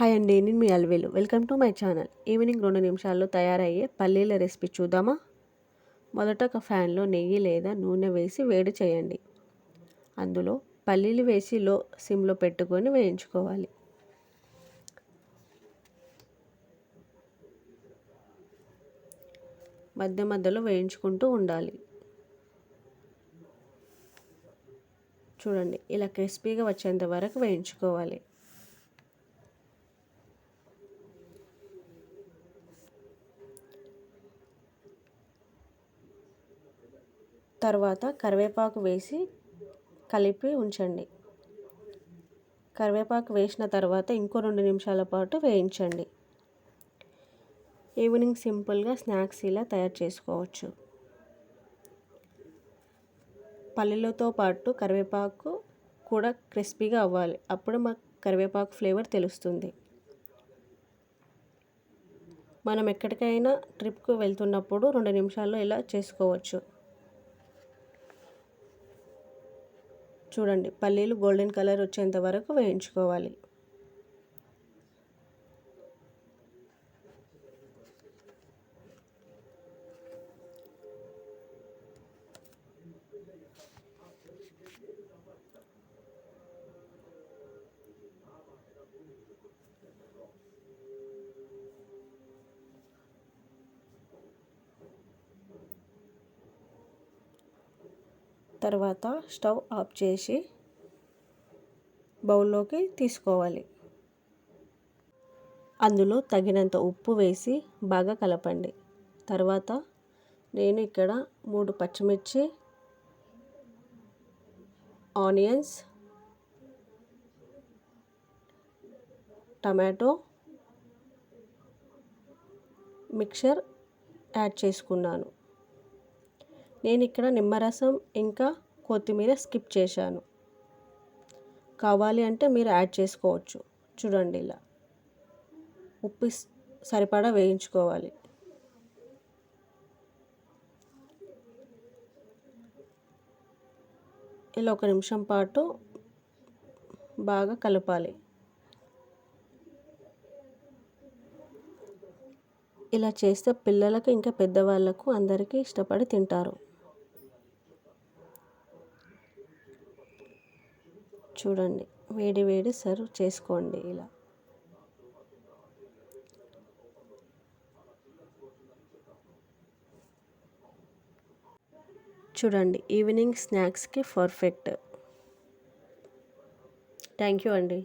Hi అండి, నేను మీ Alvelu. Welcome to my channel. Evening 2 నిమిషాల్లో తయారయ్యే పల్లీల రెసిపీ చూద్దామా? మొదట ఒక ఫ్యాన్లో నెయ్యి లేదా నూనె వేసి వేడి చేయండి. అందులో పల్లీలు వేసి సిమ్లో పెట్టుకొని వేయించుకోవాలి. మధ్య మధ్యలో వేయించుకుంటూ ఉండాలి. చూడండి, ఇలా క్రిస్పీగా వచ్చేంత వరకు వేయించుకోవాలి. తర్వాత కరివేపాకు వేసి కలిపి ఉంచండి. కరివేపాకు వేసిన తర్వాత ఇంకో 2 నిమిషాల పాటు వేయించండి. ఈవినింగ్ సింపుల్గా స్నాక్స్ ఇలా తయారు చేసుకోవచ్చు. పల్లీలతో పాటు కరివేపాకు కూడా క్రిస్పీగా అవ్వాలి. అప్పుడు మాకు కరివేపాకు ఫ్లేవర్ తెలుస్తుంది. మనం ఎక్కడికైనా ట్రిప్కు వెళ్తున్నప్పుడు 2 నిమిషాల్లో ఇలా చేసుకోవచ్చు. చూడండి, పల్లీలు గోల్డెన్ కలర్ వచ్చేంత వరకు వేయించుకోవాలి. తర్వాత స్టవ్ ఆఫ్ చేసి బౌల్లోకి తీసుకోవాలి. అందులో తగినంత ఉప్పు వేసి బాగా కలపండి. తర్వాత నేను ఇక్కడ 3 పచ్చిమిర్చి, ఆనియన్స్, టమాటో మిక్చర్ యాడ్ చేసుకున్నాను. నేను ఇక్కడ నిమ్మరసం ఇంకా కొత్తిమీర స్కిప్ చేశాను. కావాలి అంటే మీరు యాడ్ చేసుకోవచ్చు. చూడండి, ఇలా ఉప్పు సరిపడా వేయించుకోవాలి. ఇలా 1 నిమిషం పాటు బాగా కలపాలి. ఇలా చేస్తే పిల్లలకు ఇంకా పెద్దవాళ్ళకు అందరికీ ఇష్టపడి తింటారు. చూడండి, వేడి వేడి సర్వ్ చేసుకోండి. ఇలా చూడండి, ఈవినింగ్ స్నాక్స్కి పర్ఫెక్ట్. థ్యాంక్ యూ అండి.